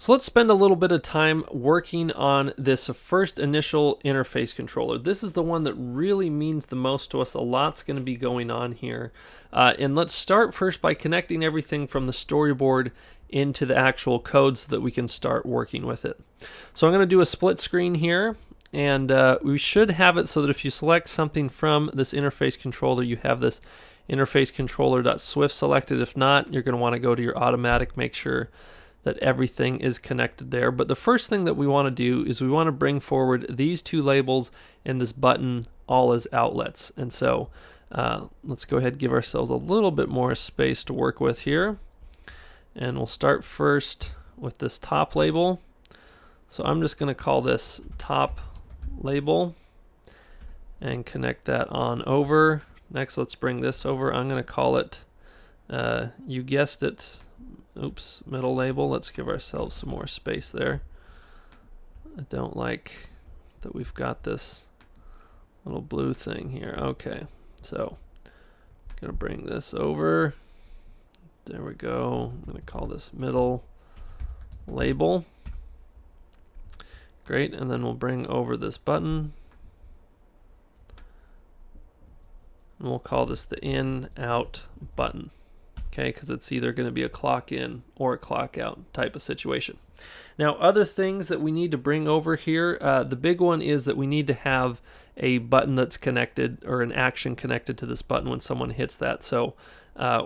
So let's spend a little bit of time working on this first initial interface controller. This is the one that really means the most to us. A lot's going to be going on here. And let's start first by connecting everything from the storyboard into the actual code so that we can start working with it. So I'm going to do a split screen here, and we should have it so that if you select something from this interface controller, you have this interface controller.swift selected. If not, you're going to want to go to your automatic, make sure that everything is connected there. But the first thing that we want to do is we want to bring forward these two labels and this button all as outlets. And so let's go ahead and give ourselves a little bit more space to work with here. And we'll start first with this top label. So I'm just going to call this top label and connect that on over. Next, let's bring this over. I'm going to call it, you guessed it, middle label. Let's give ourselves some more space there. I don't like that we've got this little blue thing here. Okay, so I'm gonna bring this over. There we go. I'm gonna call this middle label. Great, and then we'll bring over this button. And we'll call this the in out button. Okay, because it's either going to be a clock in or a clock out type of situation. Now, other things that we need to bring over here, the big one is that we need to have a button that's connected, or an action connected to this button when someone hits that. So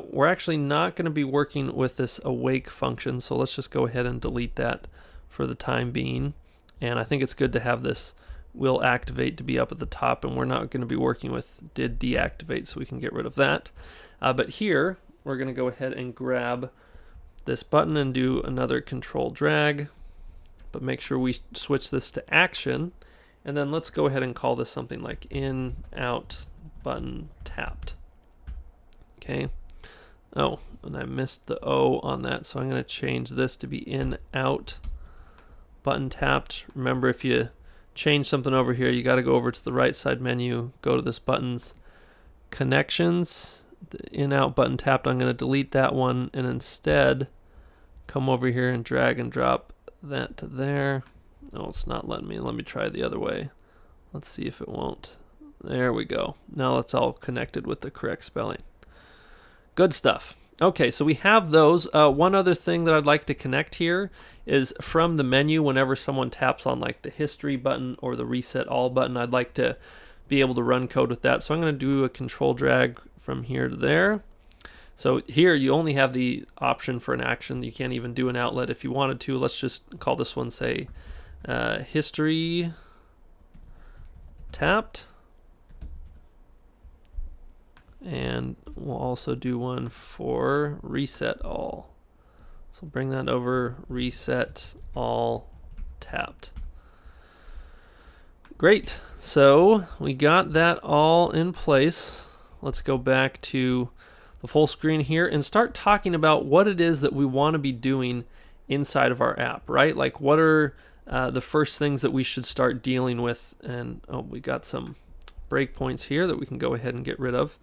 we're actually not going to be working with this awake function, so let's just go ahead and delete that for the time being. And I think it's good to have this will activate to be up at the top, and we're not going to be working with did deactivate, so we can get rid of that. But here, we're going to go ahead and grab this button and do another control drag, but make sure we switch this to action. And then let's go ahead and call this something like in, out, button tapped. Okay. Oh, and I missed the O on that, so I'm going to change this to be in, out, button tapped. Remember, if you change something over here, you got to go over to the right side menu, go to this buttons, connections, the in out button tapped. I'm going to delete that one and instead come over here and drag and drop that to there. Oh, it's not letting me. Let me try the other way. Let's see if it won't. There we go. Now it's all connected with the correct spelling. Good stuff. Okay, so we have those. One other thing that I'd like to connect here is from the menu, whenever someone taps on like the history button or the reset all button, I'd like to be able to run code with that. So I'm going to do a control drag from here to there. So here you only have the option for an action. You can't even do an outlet if you wanted to. Let's just call this one, say, history tapped. And we'll also do one for reset all. So bring that over, reset all tapped. Great, so we got that all in place. Let's go back to the full screen here and start talking about what it is that we want to be doing inside of our app, right? Like what are the first things that we should start dealing with? And oh, we got some breakpoints here that we can go ahead and get rid of.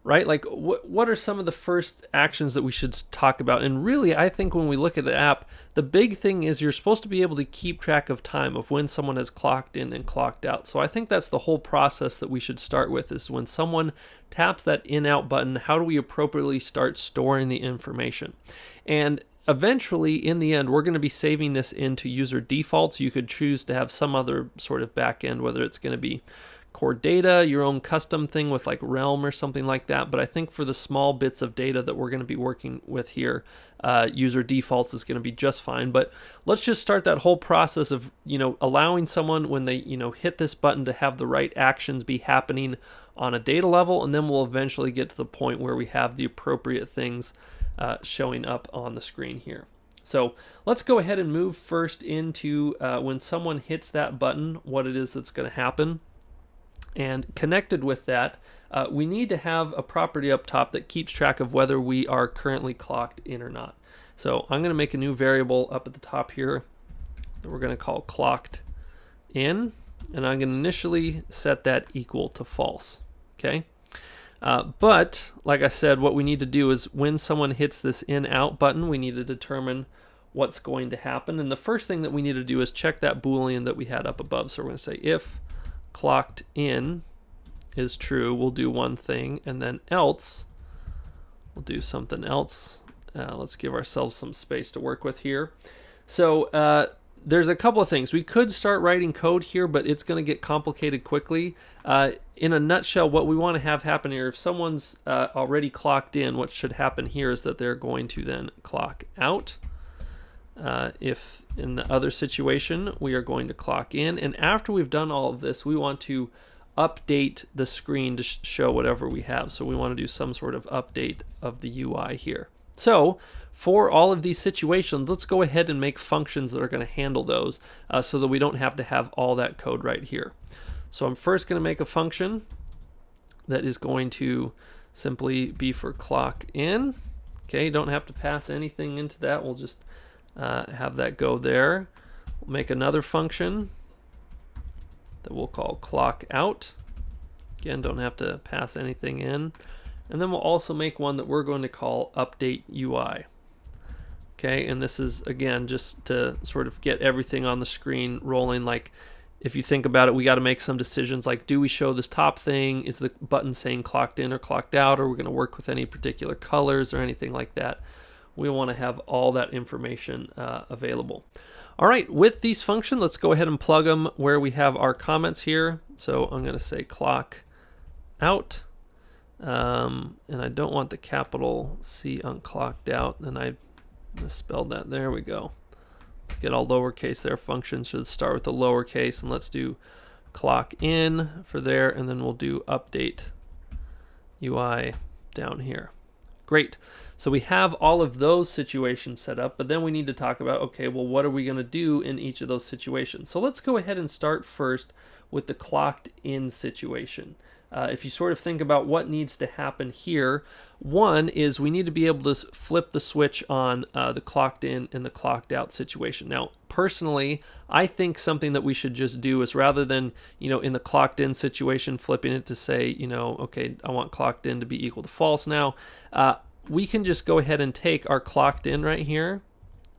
Right? Like what are some of the first actions that we should talk about? And really, I think when we look at the app, the big thing is you're supposed to be able to keep track of time of when someone has clocked in and clocked out. So I think that's the whole process that we should start with, is when someone taps that in out button, how do we appropriately start storing the information? And eventually, in the end, we're going to be saving this into user defaults. You could choose to have some other sort of backend, whether it's going to be core data, your own custom thing with like Realm or something like that. But I think for the small bits of data that we're going to be working with here, user defaults is going to be just fine. But let's just start that whole process of, allowing someone when they, hit this button to have the right actions be happening on a data level. And then we'll eventually get to the point where we have the appropriate things showing up on the screen here. So let's go ahead and move first into when someone hits that button, what it is that's going to happen. And connected with that, we need to have a property up top that keeps track of whether we are currently clocked in or not. So I'm going to make a new variable up at the top here that we're going to call clocked in, and I'm going to initially set that equal to false. Okay. But like I said, what we need to do is when someone hits this in out button, we need to determine what's going to happen. And the first thing that we need to do is check that Boolean that we had up above. So we're going to say if clocked in is true, we'll do one thing, and then else we'll do something else. Let's give ourselves some space to work with here. So there's a couple of things. We could start writing code here, but it's going to get complicated quickly. In a nutshell, what we want to have happen here, if someone's already clocked in, what should happen here is that they're going to then clock out. If in the other situation, we are going to clock in. And after we've done all of this, we want to update the screen to show whatever we have. So we want to do some sort of update of the UI here. So for all of these situations, let's go ahead and make functions that are going to handle those so that we don't have to have all that code right here. So I'm first going to make a function that is going to simply be for clock in. Okay, don't have to pass anything into that. We'll just have that go there. We'll make another function that we'll call clock out. Again, don't have to pass anything in. And then we'll also make one that we're going to call update UI. Okay, and this is again just to sort of get everything on the screen rolling. Like if you think about it, we got to make some decisions like, do we show this top thing? Is the button saying clocked in or clocked out? Or we're going to work with any particular colors or anything like that. We want to have all that information available. All right, with these functions, let's go ahead and plug them where we have our comments here. So I'm going to say clock out. And I don't want the capital C on clocked out, and I misspelled that. There we go. Let's get all lowercase there. Functions should start with the lowercase, and let's do clock in for there, and then we'll do update UI down here. Great. So we have all of those situations set up, but then we need to talk about, okay, well, what are we going to do in each of those situations? So let's go ahead and start first with the clocked in situation. If you sort of think about what needs to happen here, one is we need to be able to flip the switch on the clocked in and the clocked out situation. Now, personally, I think something that we should just do is rather than, in the clocked in situation, flipping it to say, okay, I want clocked in to be equal to false now, we can just go ahead and take our clocked in right here,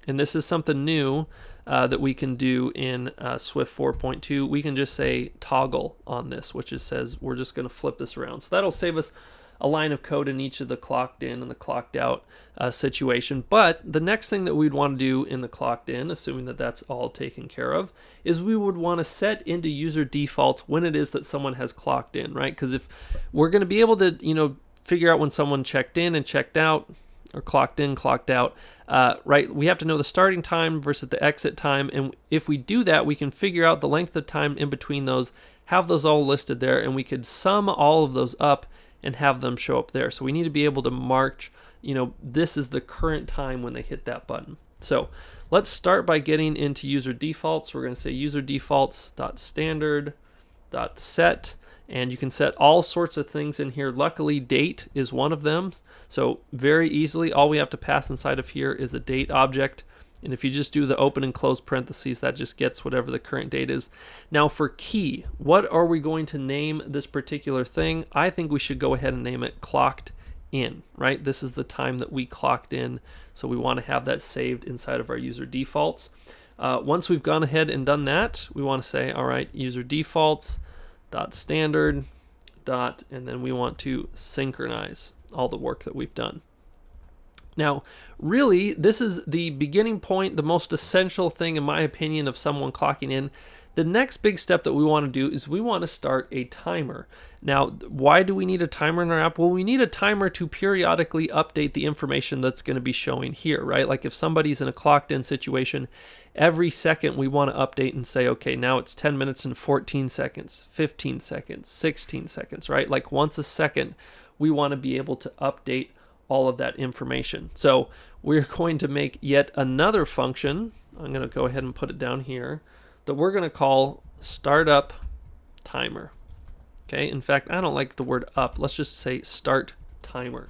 and this is something new that we can do in Swift 4.2. We can just say toggle on this, which says we're just going to flip this around. So that'll save us a line of code in each of the clocked in and the clocked out situation. But the next thing that we'd want to do in the clocked in, assuming that that's all taken care of, is we would want to set into user default when it is that someone has clocked in, right? Because if we're going to be able to, figure out when someone checked in and checked out, or clocked in, clocked out, right? We have to know the starting time versus the exit time. And if we do that, we can figure out the length of time in between those, have those all listed there, and we could sum all of those up and have them show up there. So we need to be able to mark, this is the current time when they hit that button. So let's start by getting into user defaults. We're going to say user defaults.standard.set. And you can set all sorts of things in here. Luckily, date is one of them. So very easily, all we have to pass inside of here is a date object. And if you just do the open and close parentheses, that just gets whatever the current date is. Now for key, what are we going to name this particular thing? I think we should go ahead and name it clocked in, right? This is the time that we clocked in. So we want to have that saved inside of our user defaults. Once we've gone ahead and done that, we want to say, all right, user defaults dot standard dot, and then we want to synchronize all the work that we've done. Now, really, this is the beginning point, the most essential thing, in my opinion, of someone clocking in. The next big step that we want to do is we want to start a timer. Now, why do we need a timer in our app? Well, we need a timer to periodically update the information that's going to be showing here, right? Like if somebody's in a clocked in situation, every second we want to update and say, okay, now it's 10 minutes and 14 seconds, 15 seconds, 16 seconds, right? Like once a second, we want to be able to update all of that information. So we're going to make yet another function. I'm going to go ahead and put it down here, that we're going to call startup timer. Okay, in fact, I don't like the word up. Let's just say start timer.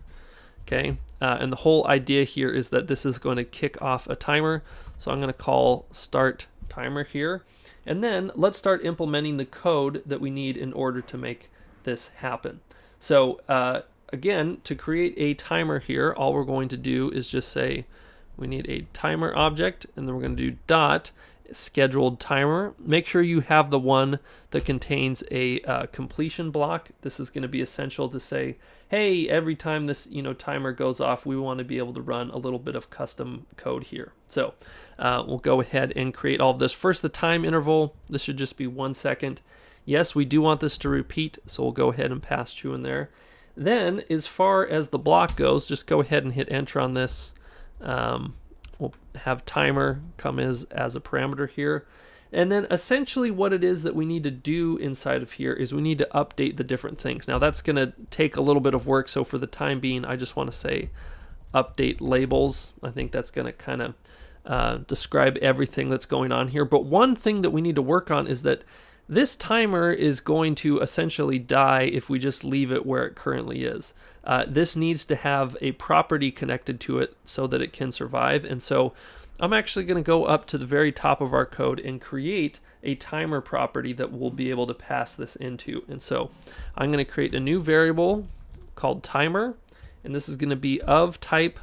Okay, and the whole idea here is that this is going to kick off a timer. So I'm going to call start timer here. And then let's start implementing the code that we need in order to make this happen. So again, to create a timer here, all we're going to do is just say we need a timer object, and then we're going to do dot scheduled timer. Make sure you have the one that contains a completion block. This is going to be essential to say, hey, every time this timer goes off, we want to be able to run a little bit of custom code here. So we'll go ahead and create all of this. First, the time interval. This should just be 1 second. Yes, we do want this to repeat, so we'll go ahead and pass true in there. Then, as far as the block goes, just go ahead and hit enter on this. We'll have timer come as a parameter here. And then essentially what it is that we need to do inside of here is we need to update the different things. Now that's going to take a little bit of work, so for the time being, I just want to say update labels. I think that's going to kind of describe everything that's going on here. But one thing that we need to work on is that this timer is going to essentially die if we just leave it where it currently is. This needs to have a property connected to it so that it can survive. And so I'm actually going to go up to the very top of our code and create a timer property that we'll be able to pass this into. And so I'm going to create a new variable called timer, and this is going to be of type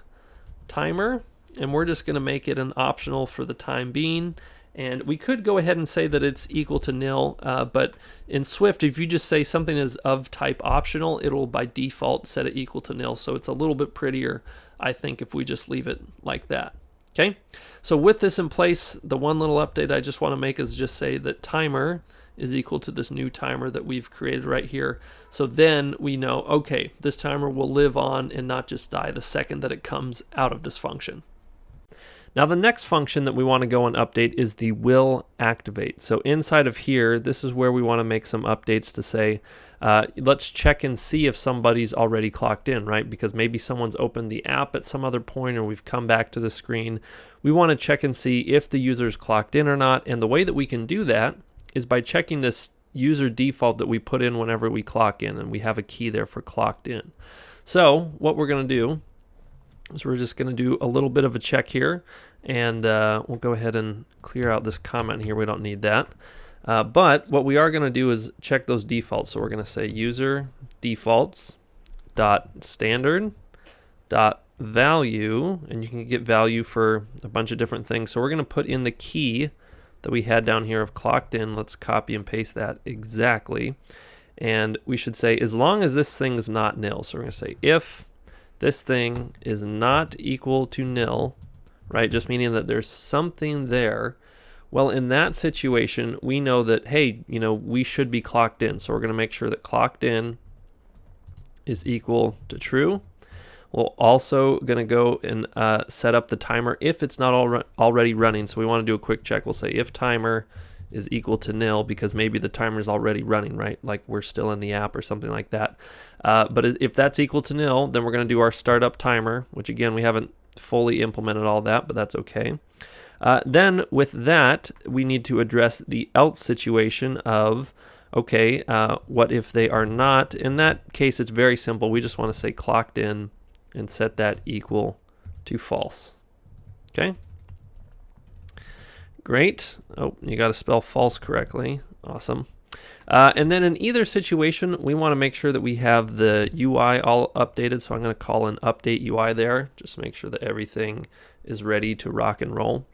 timer, and we're just going to make it an optional for the time being. And we could go ahead and say that it's equal to nil, but in Swift, if you just say something is of type optional, it'll by default set it equal to nil. So it's a little bit prettier, I think, if we just leave it like that. Okay, so with this in place, the one little update I just want to make is just say that timer is equal to this new timer that we've created right here. So then we know, okay, this timer will live on and not just die the second that it comes out of this function. Now the next function that we want to go and update is the will activate. So inside of here, this is where we want to make some updates to say, let's check and see if somebody's already clocked in, right? Because maybe someone's opened the app at some other point or we've come back to the screen. We want to check and see if the user's clocked in or not. And the way that we can do that is by checking this user default that we put in whenever we clock in, and we have a key there for clocked in. So what we're going to do is we're just going to do a little bit of a check here, and we'll go ahead and clear out this comment here. We don't need that. But what we are going to do is check those defaults. So we're going to say user defaults dot standard dot value, and you can get value for a bunch of different things. So we're going to put in the key that we had down here of clocked in. Let's copy and paste that exactly. And we should say as long as this thing is not nil. So we're going to say if this thing is not equal to nil, right? Just meaning that there's something there. Well, in that situation, we know that, hey, we should be clocked in. So we're going to make sure that clocked in is equal to true. We're also going to go and set up the timer if it's not already running. So we want to do a quick check. We'll say if timer is equal to nil, because maybe the timer is already running, right? Like we're still in the app or something like that. But if that's equal to nil, then we're going to do our startup timer, which again, we haven't fully implemented all that, but that's okay. Then with that, we need to address the else situation of, okay, what if they are not? In that case, it's very simple. We just want to say clocked in and set that equal to false. Okay. Great. Oh, you got to spell false correctly. Awesome. And then in either situation, we want to make sure that we have the UI all updated. So I'm going to call an update UI there, just to make sure that everything is ready to rock and roll.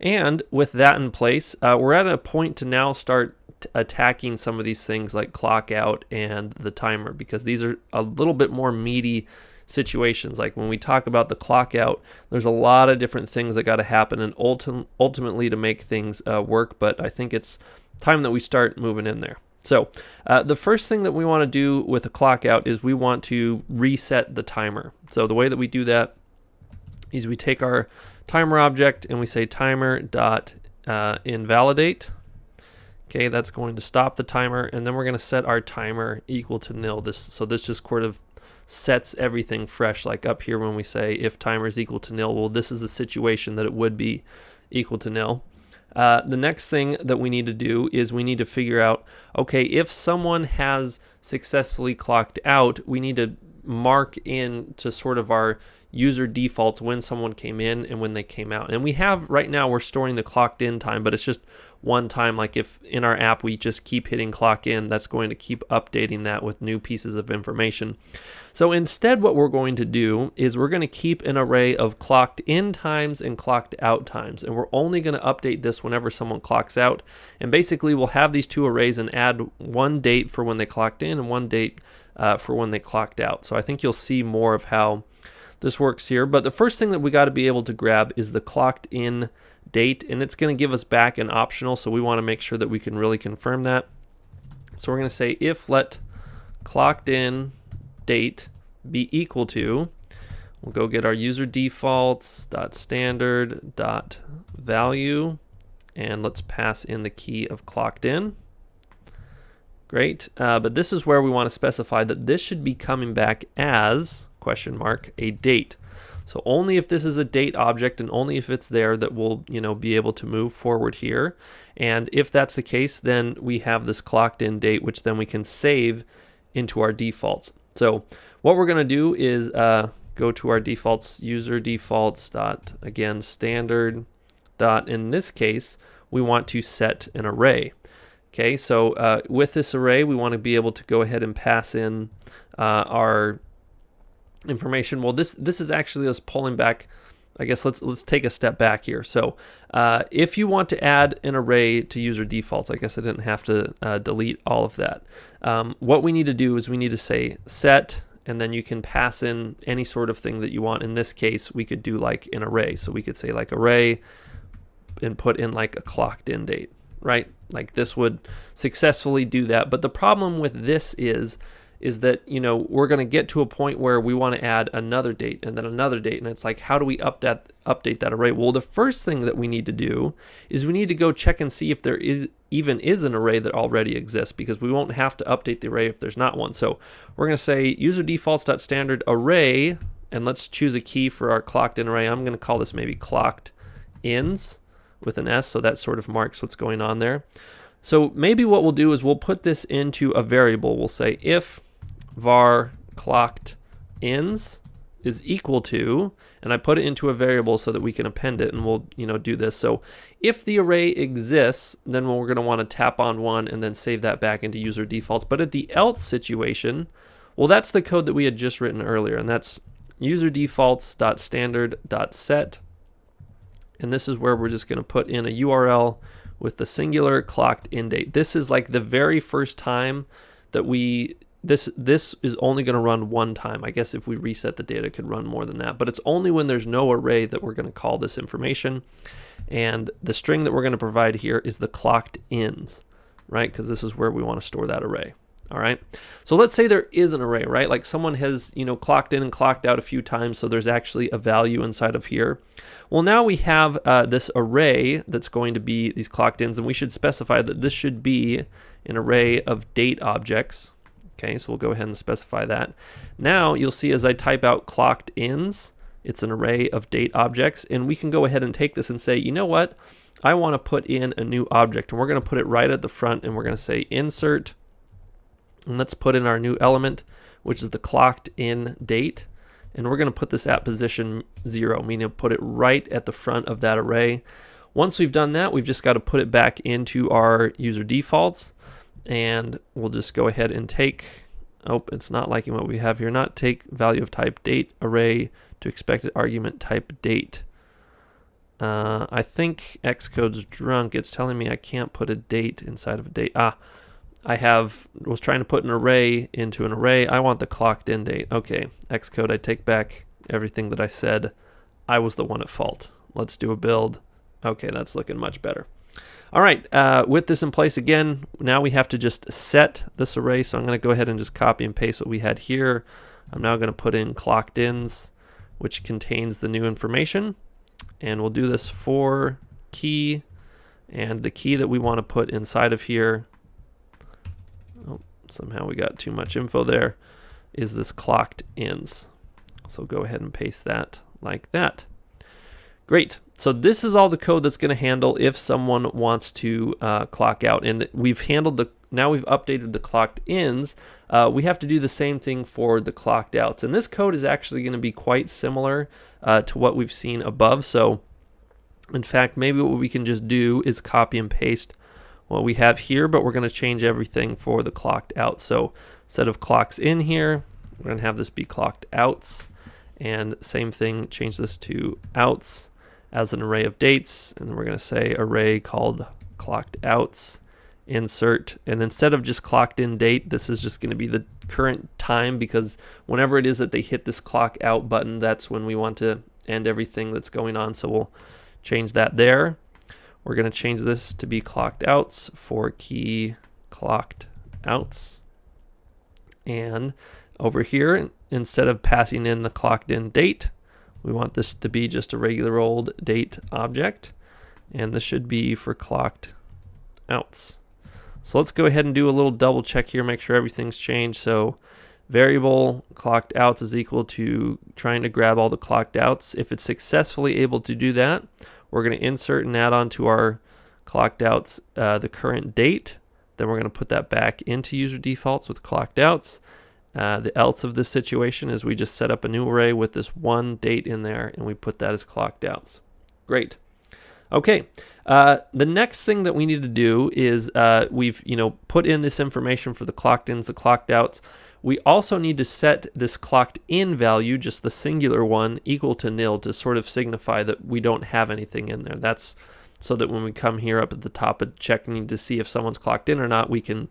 And with that in place, we're at a point to now start attacking some of these things like clock out and the timer, because these are a little bit more meaty situations. Like when we talk about the clock out, there's a lot of different things that got to happen and ultimately to make things work, but I think it's time that we start moving in there. So the first thing that we want to do with a clock out is we want to reset the timer. So the way that we do that is we take our timer object and we say timer dot invalidate. Okay, that's going to stop the timer, and then we're going to set our timer equal to nil. So this just sort of sets everything fresh, like up here when we say if timer is equal to nil, well, this is the situation that it would be equal to nil. The next thing that we need to do is we need to figure out, okay, if someone has successfully clocked out, we need to mark in to sort of our user defaults when someone came in and when they came out. And we have right now, we're storing the clocked in time, but it's just one time. Like if in our app we just keep hitting clock in, that's going to keep updating that with new pieces of information. So instead what we're going to do is we're going to keep an array of clocked in times and clocked out times, and we're only going to update this whenever someone clocks out. And basically we'll have these two arrays and add one date for when they clocked in and one date for when they clocked out. So I think you'll see more of how this works here. But the first thing that we got to be able to grab is the clocked in date, and it's going to give us back an optional, so we want to make sure that we can really confirm that. So we're going to say if let clocked in date be equal to, we'll go get our user defaults dot standard dot value, and let's pass in the key of clocked in. Great, but this is where we want to specify that this should be coming back as question mark a date. So only if this is a date object and only if it's there that we'll be able to move forward here. And if that's the case, then we have this clocked in date, which then we can save into our defaults. So what we're going to do is go to our defaults, user defaults dot again standard dot, in this case we want to set an array. Okay, so with this array we want to be able to go ahead and pass in our information. Well, this is actually us pulling back. I guess let's take a step back here. So if you want to add an array to user defaults, I guess I didn't have to delete all of that. What we need to do is we need to say set, and then you can pass in any sort of thing that you want. In this case, we could do like an array. So we could say like array and put in like a clocked in date, right? Like this would successfully do that. But the problem with this is that we're going to get to a point where we want to add another date and then another date, and it's like, how do we update that array? Well, the first thing that we need to do is we need to go check and see if there even is an array that already exists, because we won't have to update the array if there's not one. So we're going to say user defaults.standard array, and let's choose a key for our clocked in array. I'm going to call this maybe clocked ins with an S, so that sort of marks what's going on there. So maybe what we'll do is we'll put this into a variable. We'll say if var clocked ins is equal to, and I put it into a variable so that we can append it, and we'll do this. So if the array exists, then we're going to want to tap on one and then save that back into user defaults. But at the else situation, well, that's the code that we had just written earlier, and that's user defaults.standard.set, and this is where we're just going to put in a URL with the singular clocked in date. This is like the very first time that this is only going to run one time. I guess if we reset the data, it could run more than that, but it's only when there's no array that we're going to call this information. And the string that we're going to provide here is the clocked ins, right? Because this is where we want to store that array. All right. So let's say there is an array, right? Like someone has, clocked in and clocked out a few times, so there's actually a value inside of here. Well, now we have this array that's going to be these clocked ins, and we should specify that this should be an array of date objects. Okay, so we'll go ahead and specify that. Now you'll see as I type out clocked ins, it's an array of date objects, and we can go ahead and take this and say, you know what? I want to put in a new object, and we're going to put it right at the front, and we're going to say insert, and let's put in our new element, which is the clocked in date, and we're going to put this at position 0, meaning put it right at the front of that array. Once we've done that, we've just got to put it back into our user defaults, and we'll just go ahead and take, it's not liking what we have here, not take value of type date array to expected argument type date. I think Xcode's drunk. It's telling me I can't put a date inside of a date. Was trying to put an array into an array. I want the clocked in date. Okay, Xcode, I take back everything that I said. I was the one at fault. Let's do a build. Okay, that's looking much better. All right, with this in place, again, now we have to just set this array. So I'm going to go ahead and just copy and paste what we had here. I'm now going to put in clocked ins, which contains the new information. And we'll do this for key, and the key that we want to put inside of here, somehow we got too much info there, is this clocked ins. So go ahead and paste that like that. Great. So this is all the code that's going to handle if someone wants to clock out. And we've handled now we've updated the clocked ins, we have to do the same thing for the clocked outs. And this code is actually going to be quite similar to what we've seen above. So in fact, maybe what we can just do is copy and paste what we have here, but we're going to change everything for the clocked out. So instead of clocks in here, we're going to have this be clocked outs. And same thing, change this to outs as an array of dates. And then we're going to say array called clocked outs, insert. And instead of just clocked in date, this is just going to be the current time, because whenever it is that they hit this clock out button, that's when we want to end everything that's going on. So we'll change that there. We're going to change this to be clocked outs for key clocked outs. And over here, instead of passing in the clocked in date, we want this to be just a regular old date object. And this should be for clocked outs. So let's go ahead and do a little double check here, make sure everything's changed. So variable clocked outs is equal to trying to grab all the clocked outs. If it's successfully able to do that, we're going to insert and add on to our clocked outs the current date. Then we're going to put that back into user defaults with clocked outs. The else of this situation is we just set up a new array with this one date in there, and we put that as clocked outs. Great. Okay. The next thing that we need to do is we've put in this information for the clocked ins, the clocked outs. We also need to set this clocked in value, just the singular one, equal to nil to sort of signify that we don't have anything in there. That's so that when we come here up at the top of checking to see if someone's clocked in or not, we can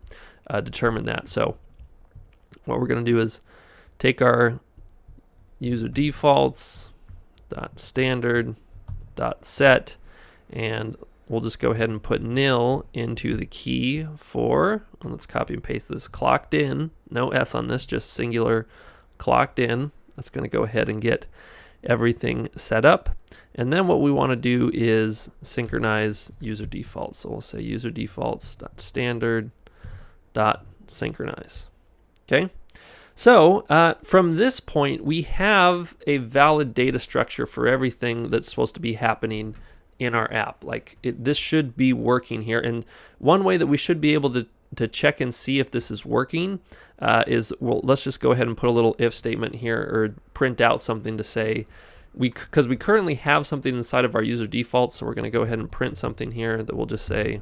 determine that. So what we're going to do is take our user defaults dot standard dot set, and we'll just go ahead and put nil into the key for, and let's copy and paste this, clocked in, no S on this, just singular clocked in. That's going to go ahead and get everything set up. And then what we want to do is synchronize user defaults. So we'll say user defaults dot standard dot synchronize. Okay. So from this point, we have a valid data structure for everything that's supposed to be happening in our app. Like this should be working here. And one way that we should be able to check and see if this is working is, well, let's just go ahead and put a little if statement here, or print out something to say, because we currently have something inside of our user defaults. So we're going to go ahead and print something here that will just say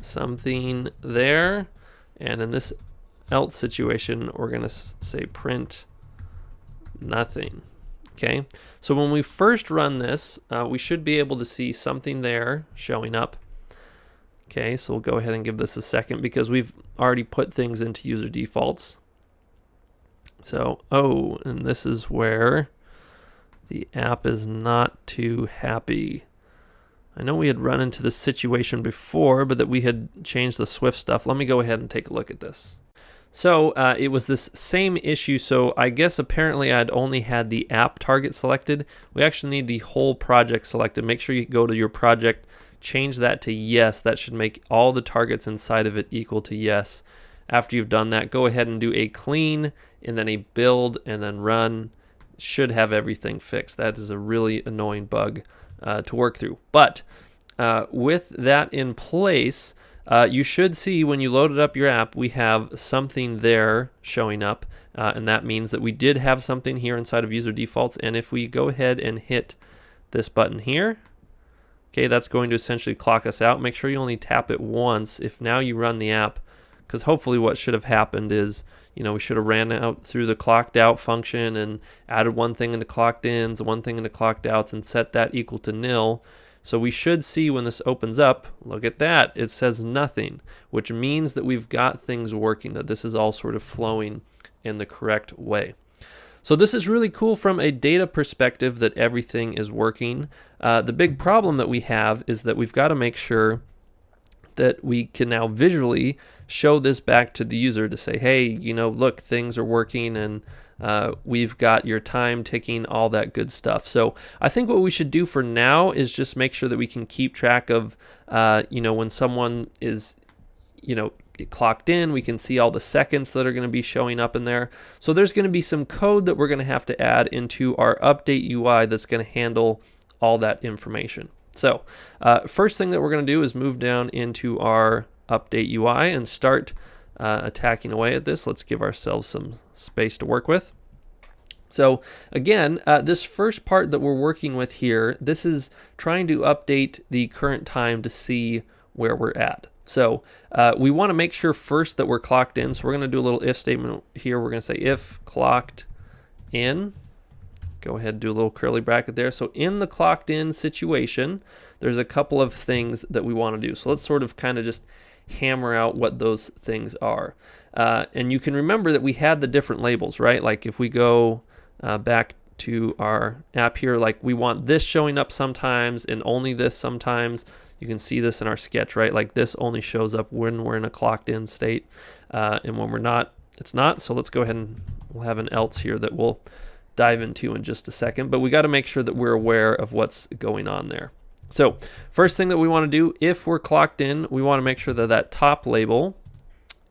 something there. And in this else situation, we're going to say print nothing. Okay, so when we first run this, we should be able to see something there showing up. Okay, so we'll go ahead and give this a second because we've already put things into user defaults. So, oh, and this is where the app is not too happy. I know we had run into this situation before, but that we had changed the Swift stuff. Let me go ahead and take a look at this. So it was this same issue. So I guess apparently I'd only had the app target selected. We actually need the whole project selected. Make sure you go to your project, change that to yes. That should make all the targets inside of it equal to yes. After you've done that, go ahead and do a clean and then a build and then run. Should have everything fixed. That is a really annoying bug to work through. But with that in place, you should see when you loaded up your app, we have something there showing up. And that means that we did have something here inside of user defaults. And if we go ahead and hit this button here, okay, that's going to essentially clock us out. Make sure you only tap it once if now you run the app, because hopefully what should have happened is, we should have ran out through the clocked out function and added one thing into clocked ins, one thing into clocked outs, and set that equal to nil. So we should see when this opens up, look at that, it says nothing, which means that we've got things working, that this is all sort of flowing in the correct way. So this is really cool from a data perspective that everything is working. The big problem that we have is that we've got to make sure that we can now visually show this back to the user to say, hey, look, things are working and we've got your time ticking, all that good stuff. So I think what we should do for now is just make sure that we can keep track of, when someone is, clocked in, we can see all the seconds that are going to be showing up in there. So there's going to be some code that we're going to have to add into our update UI that's going to handle all that information. So first thing that we're going to do is move down into our update UI and start attacking away at this. Let's give ourselves some space to work with. So again, this first part that we're working with here, this is trying to update the current time to see where we're at. So we want to make sure first that we're clocked in. So we're going to do a little if statement here. We're going to say if clocked in. Go ahead and do a little curly bracket there. So in the clocked in situation, there's a couple of things that we want to do. So let's sort of kind of just hammer out what those things are. And you can remember that we had the different labels, right? Like if we go back to our app here, like we want this showing up sometimes and only this sometimes. You can see this in our sketch, right? Like this only shows up when we're in a clocked in state, and when we're not, it's not. So let's go ahead and we'll have an else here that we'll dive into in just a second, but we got to make sure that we're aware of what's going on there. So first thing that we want to do, if we're clocked in, we want to make sure that that top label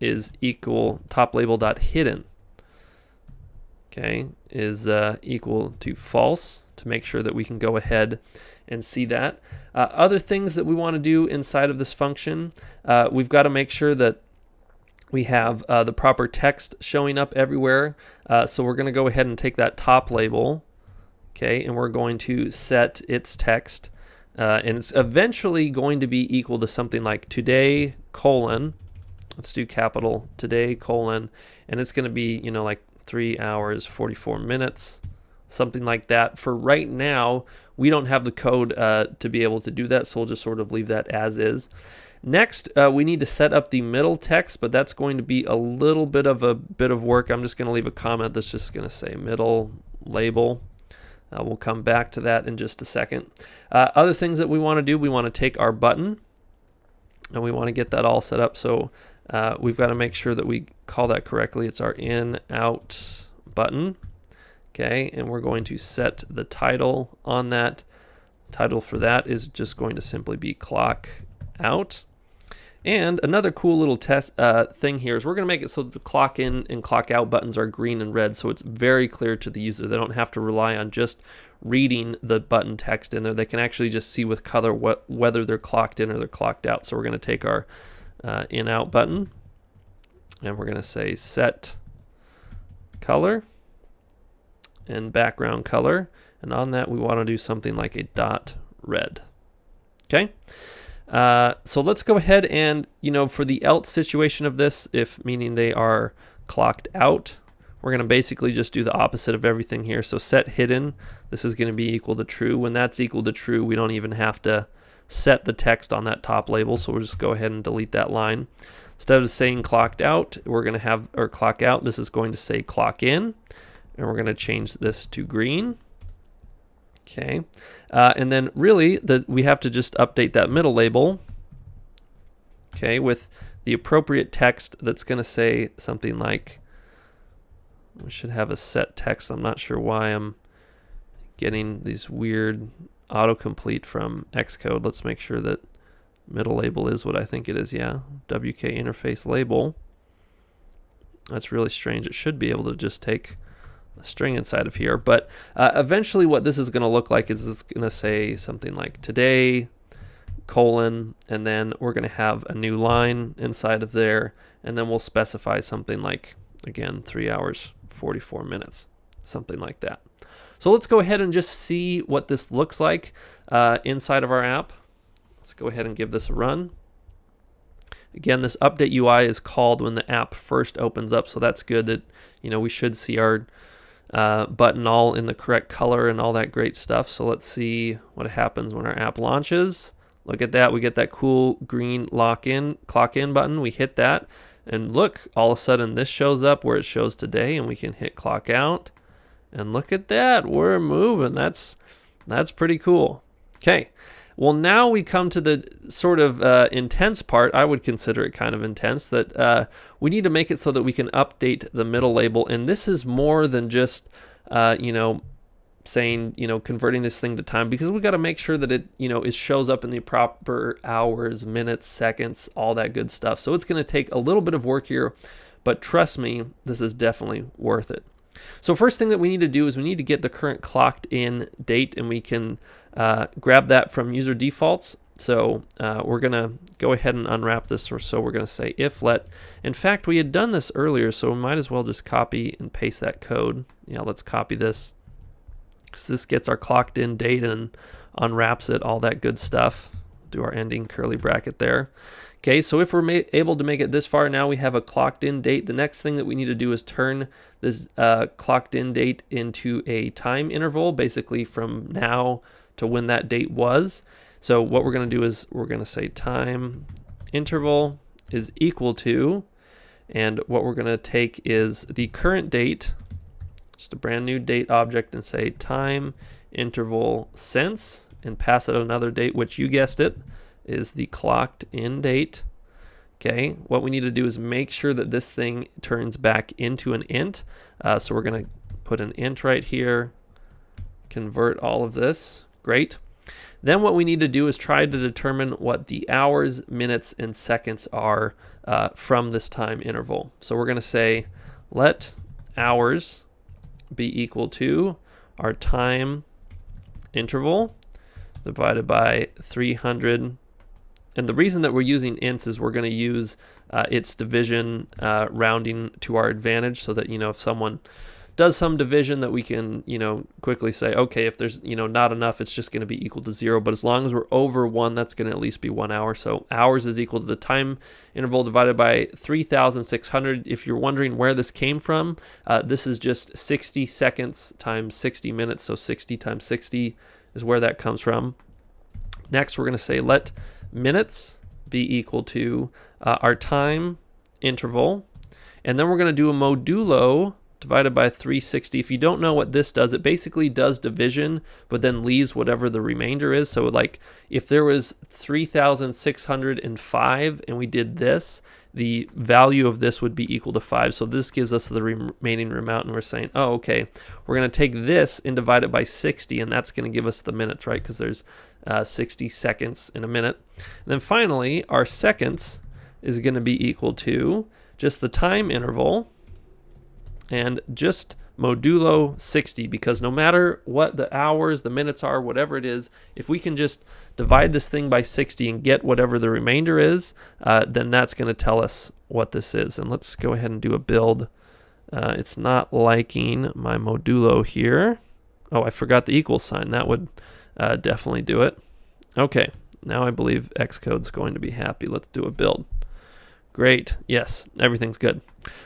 is equal top label.hidden. Okay, is equal to false to make sure that we can go ahead and see that. Other things that we want to do inside of this function, we've got to make sure that we have the proper text showing up everywhere. So we're going to go ahead and take that top label, okay, and we're going to set its text, and it's eventually going to be equal to something like today colon, let's do capital today colon, and it's going to be, you know, like 3 hours 44 minutes, something like that. For right now, we don't have the code to be able to do that, so we'll just sort of leave that as is. Next, we need to set up the middle text, but that's going to be a little bit of work. I'm just going to leave a comment that's just going to say middle label. We'll come back to that in just a second. Other things that we want to do, we want to take our button and we want to get that all set up. So we've got to make sure that we call that correctly. It's our in out button. Okay, and we're going to set the title on that. Title for that is just going to simply be clock out. And another cool little test thing here is we're going to make it so that the clock in and clock out buttons are green and red, so it's very clear to the user. They don't have to rely on just reading the button text in there. They can actually just see with color whether they're clocked in or they're clocked out. So we're going to take our in out button and we're going to say set color and background color, and on that we want to do something like a dot red. Okay. So let's go ahead and, you know, for the else situation of this, if meaning they are clocked out, we're going to basically just do the opposite of everything here. So set hidden, this is going to be equal to true. When that's equal to true, we don't even have to set the text on that top label. So we'll just go ahead and delete that line. Instead of saying clocked out, we're going to have, or clock out, this is going to say clock in, and we're going to change this to green. Okay, and then really we have to just update that middle label, okay, with the appropriate text that's going to say something like, we should have a set text. I'm not sure why I'm getting these weird autocomplete from Xcode. Let's make sure that middle label is what I think it is. Yeah, WK interface label. That's really strange. It should be able to just take a string inside of here, but eventually what this is going to look like is it's going to say something like today colon, and then we're going to have a new line inside of there, and then we'll specify something like, again, 3 hours 44 minutes, something like that. So let's go ahead and just see what this looks like inside of our app. Let's go ahead and give this a run. Again, this update UI is called when the app first opens up, so that's good that, you know, we should see our button all in the correct color and all that great stuff. So let's see what happens when our app launches. Look at that, we get that cool green clock in button. We hit that, and look, all of a sudden this shows up where it shows today, and we can hit clock out, and look at that, we're moving. That's pretty cool. Okay, well, now we come to the sort of intense part. I would consider it kind of intense, that we need to make it so that we can update the middle label. And this is more than just, you know, saying, you know, converting this thing to time, because we got to make sure that it, you know, it shows up in the proper hours, minutes, seconds, all that good stuff. So it's going to take a little bit of work here, but trust me, this is definitely worth it. So first thing that we need to do is we need to get the current clocked in date, and we can grab that from user defaults. So we're going to go ahead and unwrap this, or so we're going to say if let. In fact, we had done this earlier, so we might as well just copy and paste that code. Yeah, let's copy this. So this gets our clocked in date and unwraps it, all that good stuff. Do our ending curly bracket there. Okay, so if we're able to make it this far, now we have a clocked in date. The next thing that we need to do is turn this clocked in date into a time interval, basically from now to when that date was. So what we're going to do is we're going to say time interval is equal to, and what we're going to take is the current date, just a brand new date object, and say time interval since, and pass it another date, which you guessed it, is the clocked in date. Okay, what we need to do is make sure that this thing turns back into an int. So we're going to put an int right here, convert all of this. Great. Then what we need to do is try to determine what the hours, minutes, and seconds are from this time interval. So we're going to say let hours be equal to our time interval divided by 300. And the reason that we're using ints is we're going to use its division rounding to our advantage, so that, if someone does some division, that we can, quickly say, okay, if there's, not enough, it's just going to be equal to 0. But as long as we're over 1, that's going to at least be 1 hour. So hours is equal to the time interval divided by 3,600. If you're wondering where this came from, this is just 60 seconds times 60 minutes. So 60 times 60 is where that comes from. Next, we're going to say let minutes be equal to our time interval. And then we're going to do a modulo divided by 360. If you don't know what this does, it basically does division, but then leaves whatever the remainder is. So like if there was 3,605 and we did this, the value of this would be equal to 5. So this gives us the remaining amount, and we're saying, oh, okay, we're going to take this and divide it by 60, and that's going to give us the minutes, right? Because there's 60 seconds in a minute. And then finally, our seconds is going to be equal to just the time interval and just modulo 60, because no matter what the hours, the minutes are, whatever it is, if we can just divide this thing by 60 and get whatever the remainder is, then that's going to tell us what this is. And let's go ahead and do a build. It's not liking my modulo here. Oh, I forgot the equal sign. That would definitely do it. Okay, now I believe Xcode's going to be happy. Let's do a build. Great. Yes, everything's good.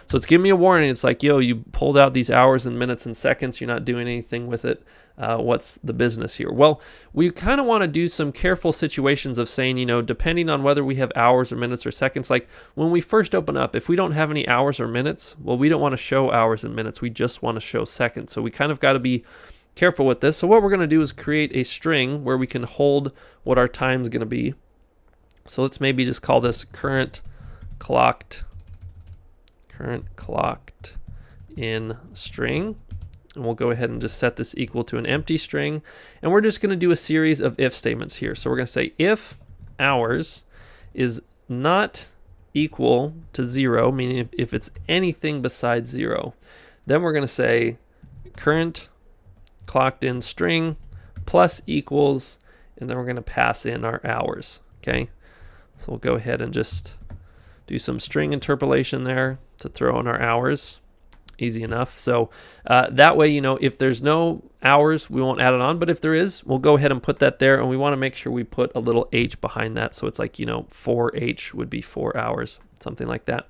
So it's giving me a warning. It's like, yo, you pulled out these hours and minutes and seconds. You're not doing anything with it. What's the business here? Well, we kind of want to do some careful situations of saying, depending on whether we have hours or minutes or seconds, like when we first open up, if we don't have any hours or minutes, well, we don't want to show hours and minutes. We just want to show seconds. So we kind of got to be careful with this. So what we're going to do is create a string where we can hold what our time is going to be. So let's maybe just call this current clocked in string, and we'll go ahead and just set this equal to an empty string, and we're just going to do a series of if statements here. So we're going to say if hours is not equal to 0, meaning if it's anything besides 0, then we're going to say current clocked in string plus equals, and then we're going to pass in our hours. Okay, so we'll go ahead and just do some string interpolation there to throw in our hours. Easy enough. So that way, if there's no hours, we won't add it on. But if there is, we'll go ahead and put that there. And we want to make sure we put a little h behind that. So it's like, 4h would be 4 hours, something like that.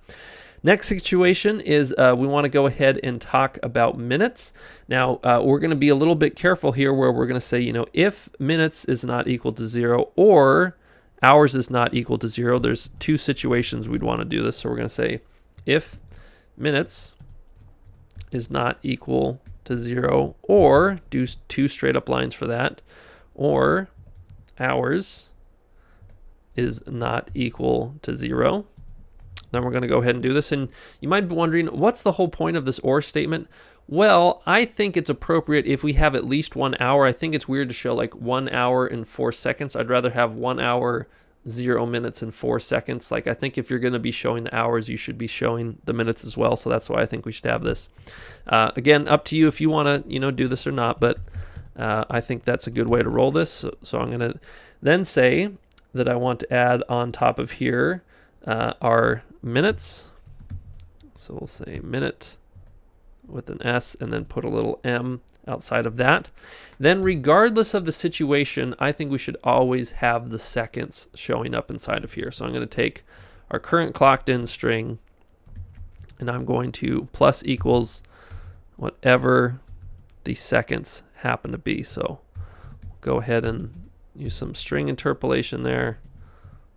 Next situation is we want to go ahead and talk about minutes. Now, we're going to be a little bit careful here where we're going to say, if minutes is not equal to 0 or hours is not equal to 0, there's two situations we'd want to do this. So we're going to say if minutes is not equal to 0, or do two straight up lines for that, or hours is not equal to 0. Then we're going to go ahead and do this. And you might be wondering, what's the whole point of this or statement? Well, I think it's appropriate if we have at least 1 hour. I think it's weird to show like 1 hour and 4 seconds. I'd rather have 1 hour 0 minutes and 4 seconds. Like, I think if you're going to be showing the hours, you should be showing the minutes as well. So that's why I think we should have this. Again, up to you if you want to, do this or not, but I think that's a good way to roll this. So I'm going to then say that I want to add on top of here our minutes. So we'll say minute with an S and then put a little M outside of that. Then regardless of the situation, I think we should always have the seconds showing up inside of here. So I'm going to take our current clocked in string and I'm going to plus equals whatever the seconds happen to be. So go ahead and use some string interpolation there.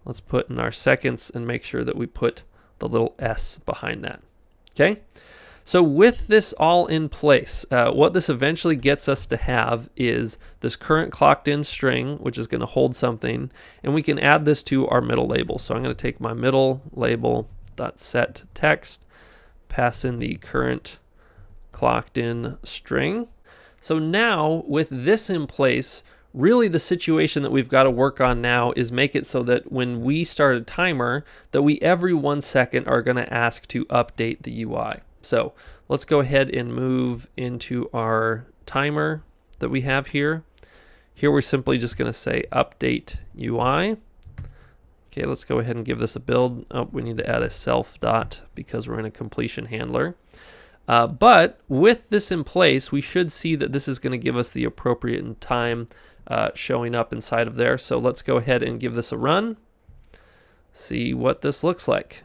Let's put in our seconds and make sure that we put the little S behind that. Okay. So with this all in place, what this eventually gets us to have is this current clocked in string, which is going to hold something, and we can add this to our middle label. So I'm going to take my middle label dot set text, pass in the current clocked in string. So now with this in place, really the situation that we've got to work on now is make it so that when we start a timer, that we every 1 second are going to ask to update the UI. So let's go ahead and move into our timer that we have here. Here we're simply just going to say update UI. Okay, let's go ahead and give this a build. Oh, we need to add a self dot because we're in a completion handler. But with this in place, we should see that this is going to give us the appropriate time showing up inside of there. So let's go ahead and give this a run. See what this looks like.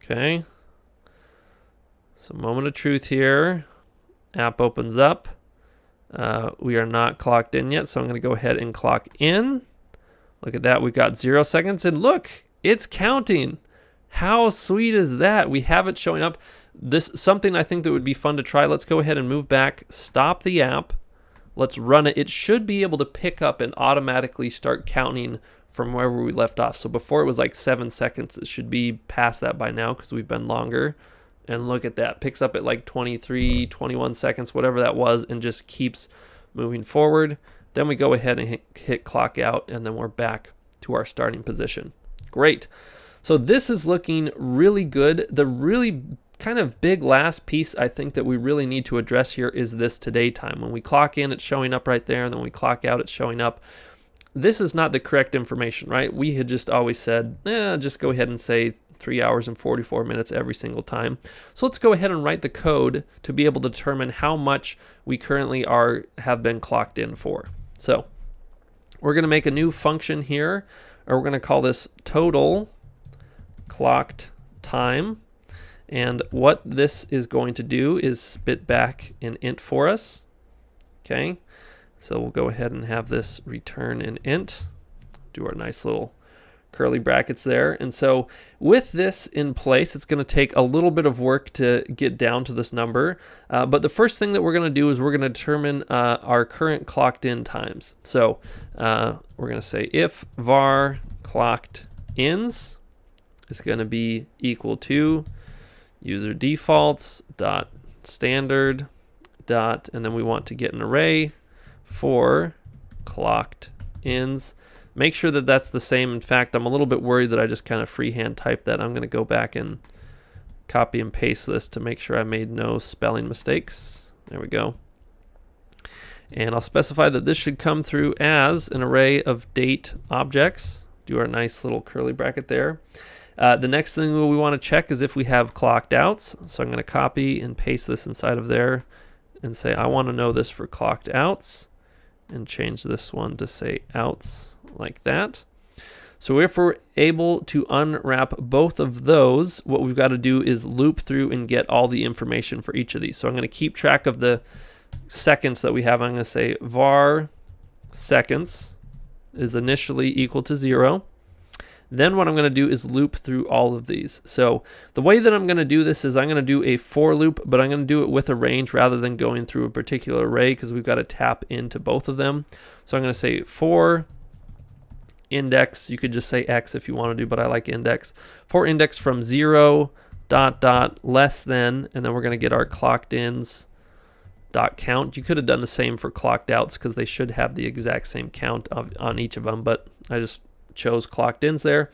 Okay. So moment of truth here. App opens up. We are not clocked in yet, so I'm going to go ahead and clock in. Look at that. We've got 0 seconds, and look, it's counting. How sweet is that? We have it showing up. This is something I think that would be fun to try. Let's go ahead and move back. Stop the app. Let's run it. It should be able to pick up and automatically start counting from wherever we left off. So before it was like 7 seconds. It should be past that by now because we've been longer. And look at that. Picks up at like 23, 21 seconds, whatever that was, and just keeps moving forward. Then we go ahead and hit clock out, and then we're back to our starting position. Great. So this is looking really good. The really kind of big last piece I think that we really need to address here is this today time. When we clock in, it's showing up right there, and then we clock out, it's showing up. This is not the correct information, right? We had just always said, just go ahead and say 3 hours and 44 minutes every single time. So let's go ahead and write the code to be able to determine how much we currently have been clocked in for. So we're going to make a new function here, or we're going to call this total clocked time. And what this is going to do is spit back an int for us. Okay. So we'll go ahead and have this return an int, do our nice little curly brackets there. And so with this in place, it's going to take a little bit of work to get down to this number. But the first thing that we're going to do is we're going to determine our current clocked in times. So we're going to say if var clocked ins is going to be equal to user defaults dot standard dot, and then we want to get an array for clocked ins. Make sure that that's the same. In fact, I'm a little bit worried that I just kind of freehand typed that. I'm going to go back and copy and paste this to make sure I made no spelling mistakes. There we go. And I'll specify that this should come through as an array of date objects. Do our nice little curly bracket there. The next thing we want to check is if we have clocked outs. So I'm going to copy and paste this inside of there and say I want to know this for clocked outs, and change this one to say outs like that. So if we're able to unwrap both of those, what we've got to do is loop through and get all the information for each of these. So I'm going to keep track of the seconds that we have. I'm going to say var seconds is initially equal to 0. Then what I'm going to do is loop through all of these. So the way that I'm going to do this is I'm going to do a for loop, but I'm going to do it with a range rather than going through a particular array because we've got to tap into both of them. So I'm going to say for index, you could just say X if you want to do, but I like index. For index from 0 ... less than, and then we're going to get our clocked ins dot count. You could have done the same for clocked outs because they should have the exact same count on each of them, but I just chose clocked ins there.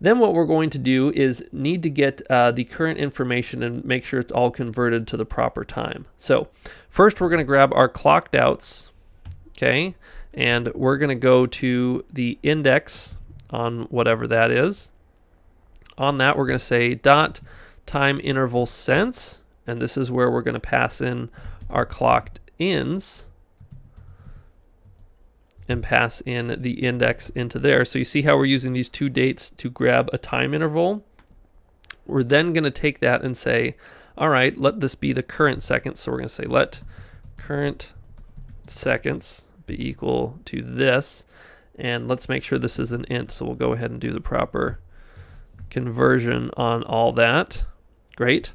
Then what we're going to do is need to get the current information and make sure it's all converted to the proper time. So first we're going to grab our clocked outs, okay, and we're going to go to the index on whatever that is. On that we're going to say dot time interval sense, and this is where we're going to pass in our clocked ins and pass in the index into there. So you see how we're using these two dates to grab a time interval? We're then going to take that and say, all right, let this be the current seconds. So we're going to say let current seconds be equal to this. And let's make sure this is an int. So we'll go ahead and do the proper conversion on all that. Great.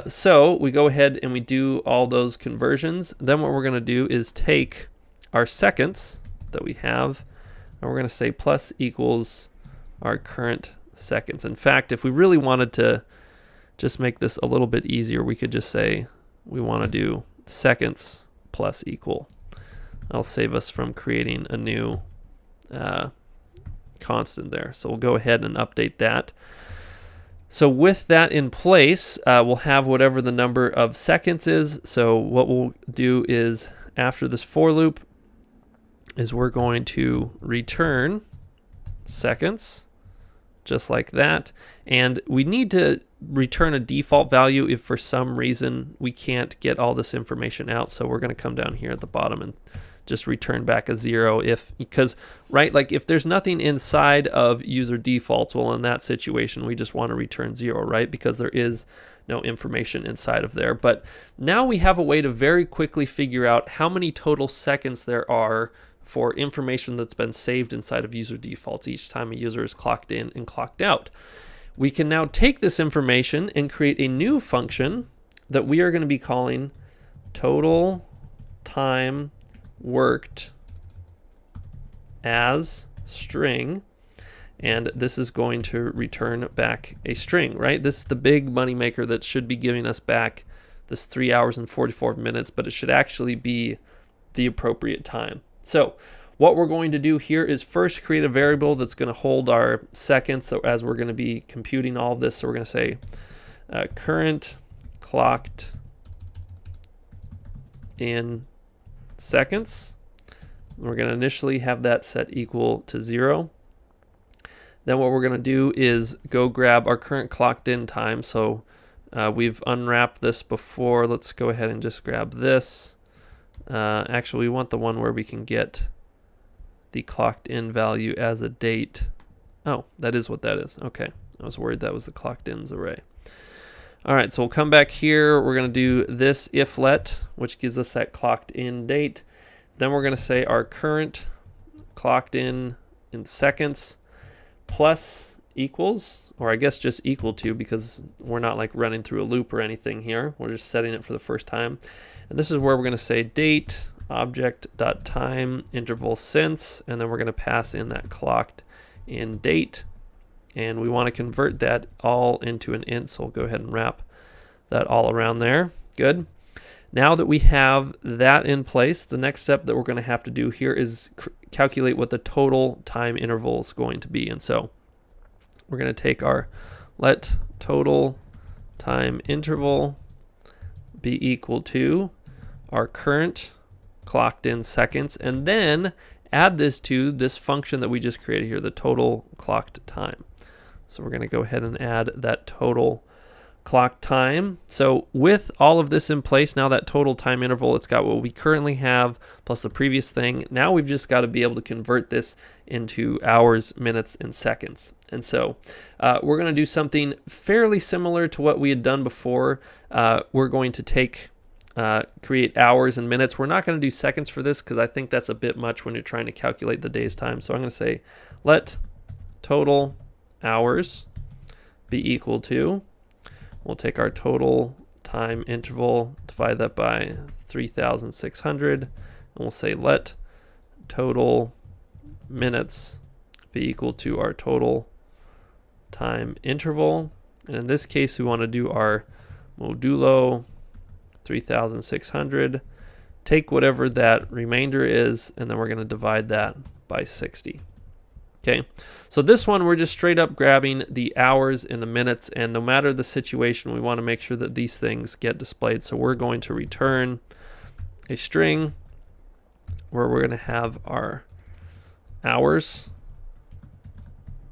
So we go ahead and we do all those conversions. Then what we're going to do is take our seconds that we have, and we're going to say plus equals our current seconds. In fact, if we really wanted to just make this a little bit easier, we could just say we want to do seconds plus equal. That'll save us from creating a new constant there. So we'll go ahead and update that. So with that in place, we'll have whatever the number of seconds is. So what we'll do is after this for loop is we're going to return seconds just like that. And we need to return a default value if for some reason we can't get all this information out. So we're going to come down here at the bottom and just return back a 0 because right, like if there's nothing inside of user defaults, well, in that situation we just want to return 0, right, because there is no information inside of there. But now we have a way to very quickly figure out how many total seconds there are for information that's been saved inside of user defaults each time a user is clocked in and clocked out. We can now take this information and create a new function that we are going to be calling total time worked as string, and this is going to return back a string, right? This is the big money maker that should be giving us back this 3 hours and 44 minutes, but it should actually be the appropriate time. So what we're going to do here is first create a variable that's going to hold our seconds, so as we're going to be computing all of this. So we're going to say current clocked in seconds. We're going to initially have that set equal to 0. Then what we're going to do is go grab our current clocked in time. So we've unwrapped this before. Let's go ahead and just grab this. Actually, we want the one where we can get the clocked in value as a date. Oh, that is what that is. Okay, I was worried that was the clocked ins array. All right, so we'll come back here. We're going to do this if let, which gives us that clocked in date. Then we're going to say our current clocked in seconds plus equals, or I guess just equal to, because we're not like running through a loop or anything here. We're just setting it for the first time. And this is where we're going to say date object.time interval since, and then we're going to pass in that clocked in date. And we want to convert that all into an int, so we'll go ahead and wrap that all around there. Good. Now that we have that in place, the next step that we're going to have to do here is calculate what the total time interval is going to be. And so we're going to take our let total time interval be equal to our current clocked in seconds, and then add this to this function that we just created here, the total clocked time. So we're going to go ahead and add that total clock time. So with all of this in place, now that total time interval, it's got what we currently have plus the previous thing. Now we've just got to be able to convert this into hours, minutes, and seconds. And so we're going to do something fairly similar to what we had done before. We're going to take create hours and minutes. We're not going to do seconds for this because I think that's a bit much when you're trying to calculate the day's time. So I'm going to say let total hours be equal to, we'll take our total time interval, divide that by 3,600, and we'll say let total minutes be equal to our total time interval. And in this case, we want to do our modulo 3,600. Take whatever that remainder is, and then we're going to divide that by 60. Okay, so this one we're just straight up grabbing the hours and the minutes, and no matter the situation, we want to make sure that these things get displayed. So we're going to return a string where we're going to have our hours.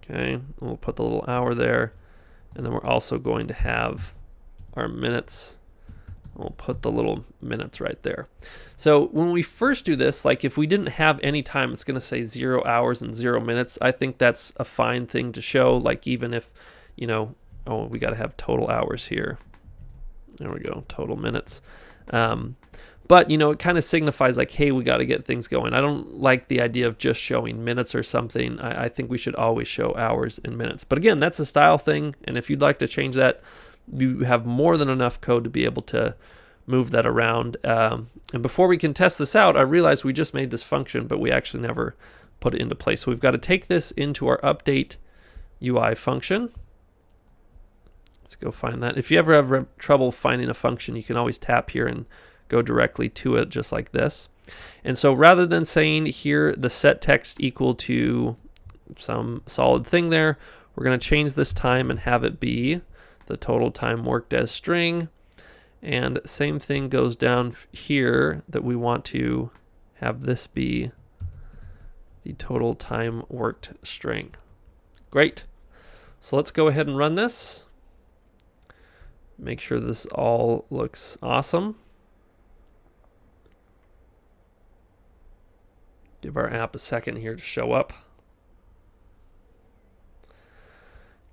Okay, and we'll put the little hour there, and then we're also going to have our minutes. We'll put the little minutes right there. So when we first do this, like if we didn't have any time, it's going to say 0 hours and 0 minutes. I think that's a fine thing to show. Like even if, you know, oh, we got to have total hours here. There we go, total minutes. But, you know, it kind of signifies like, hey, we got to get things going. I don't like the idea of just showing minutes or something. I think we should always show hours and minutes. But again, that's a style thing. And if you'd like to change that, you have more than enough code to be able to move that around. And before we can test this out, I realized we just made this function, but we actually never put it into place. So we've got to take this into our update UI function. Let's go find that. If you ever have trouble finding a function, you can always tap here and go directly to it just like this. And so rather than saying here the set text equal to some solid thing there, we're going to change this time and have it be the total time worked as string. And same thing goes down here, that we want to have this be the total time worked string. Great. So let's go ahead and run this. Make sure this all looks awesome. Give our app a second here to show up.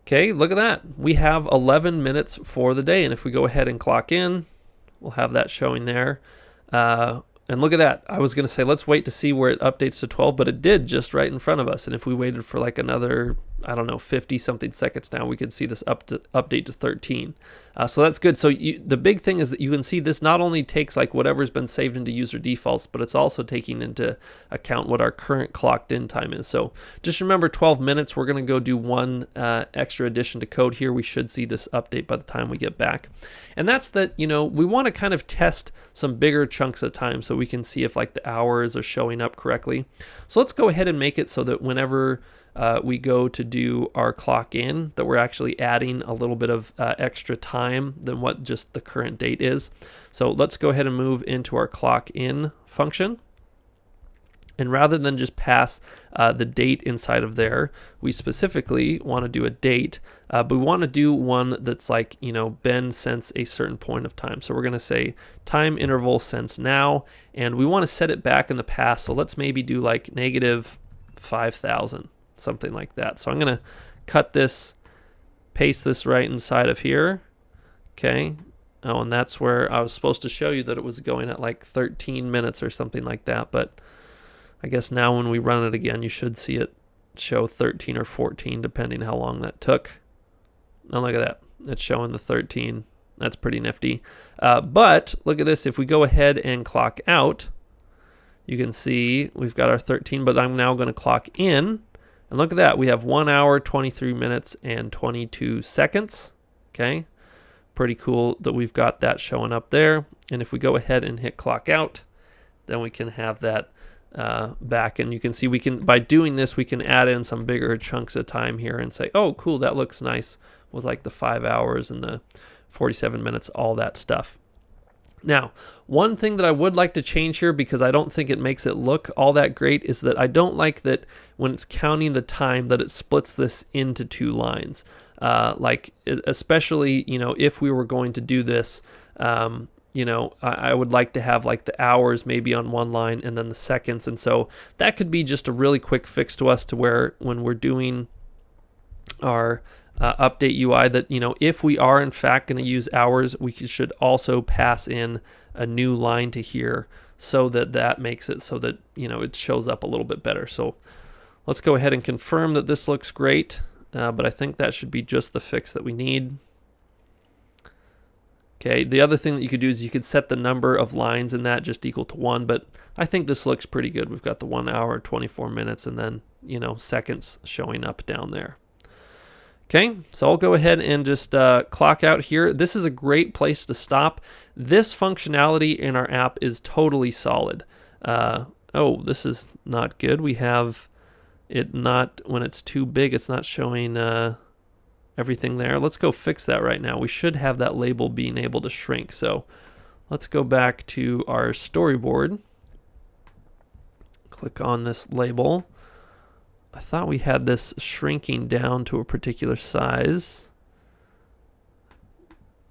Okay, look at that. We have 11 minutes for the day, and if we go ahead and clock in, we'll have that showing there. And look at that. I was going to say, let's wait to see where it updates to 12, but it did just right in front of us. And if we waited for like another, I don't know, 50-something seconds now, we could see this update to 13. So that's good. So the big thing is that you can see this not only takes like whatever's been saved into user defaults, but it's also taking into account what our current clocked in time is. So just remember 12 minutes. We're going to go do one extra addition to code here. We should see this update by the time we get back. And that's that, you know, we want to kind of test some bigger chunks of time so we can see if like the hours are showing up correctly. So let's go ahead and make it so that whenever we go to do our clock in, that we're actually adding a little bit of extra time than what just the current date is. So let's go ahead and move into our clock in function. And rather than just pass the date inside of there, we specifically want to do a date, but we want to do one that's like, you know, been since a certain point of time. So we're going to say time interval since now, and we want to set it back in the past. So let's maybe do like -5,000, something like that. So I'm going to cut this, paste this right inside of here. Okay. Oh, and that's where I was supposed to show you that it was going at like 13 minutes or something like that, but I guess now when we run it again, you should see it show 13 or 14, depending how long that took. Now look at that. It's showing the 13. That's pretty nifty. But look at this. If we go ahead and clock out, you can see we've got our 13, but I'm now going to clock in. And look at that. We have 1 hour, 23 minutes, and 22 seconds. Okay. Pretty cool that we've got that showing up there. And if we go ahead and hit clock out, then we can have that back, and you can see we can, by doing this, we can add in some bigger chunks of time here and say, oh cool, that looks nice with like the 5 hours and the 47 minutes, all that stuff. Now, one thing that I would like to change here, because I don't think it makes it look all that great, is that I don't like that when it's counting the time that it splits this into 2 lines. Like especially, you know, if we were going to do this, you know, I would like to have like the hours maybe on one line and then the seconds. And so that could be just a really quick fix to us, to where when we're doing our update UI, that, you know, if we are in fact going to use hours, we should also pass in a new line to here, so that that makes it so that, you know, it shows up a little bit better. So let's go ahead and confirm that this looks great. But I think that should be just the fix that we need. Okay, the other thing that you could do is you could set the number of lines in that just equal to 1, but I think this looks pretty good. We've got the 1 hour, 24 minutes, and then, you know, seconds showing up down there. Okay, so I'll go ahead and just clock out here. This is a great place to stop. This functionality in our app is totally solid. Oh, this is not good. We have it not, when it's too big, it's not showing everything there. Let's go fix that right now. We should have that label being able to shrink. So let's go back to our storyboard. Click on this label. I thought we had this shrinking down to a particular size.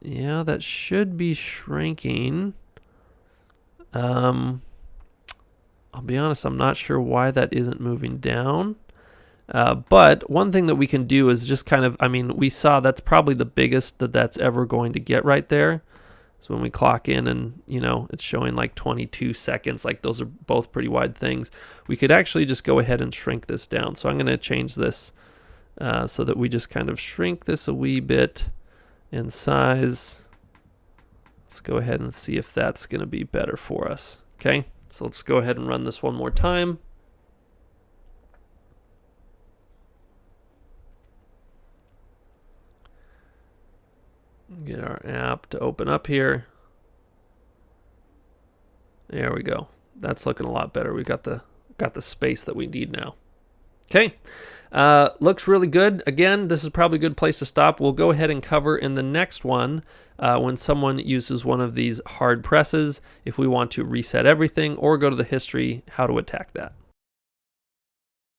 Yeah, that should be shrinking. I'll be honest, I'm not sure why that isn't moving down. But one thing that we can do is just kind of, I mean, we saw that's probably the biggest that's ever going to get right there. So when we clock in and, you know, it's showing like 22 seconds, like those are both pretty wide things. We could actually just go ahead and shrink this down. So I'm going to change this so that we just kind of shrink this a wee bit in size. Let's go ahead and see if that's going to be better for us. Okay, so let's go ahead and run this one more time. Get our app to open up here. There we go. That's looking a lot better. We got the space that we need now. Okay, looks really good. Again, this is probably a good place to stop. We'll go ahead and cover in the next one when someone uses one of these hard presses, if we want to reset everything or go to the history, how to attack that.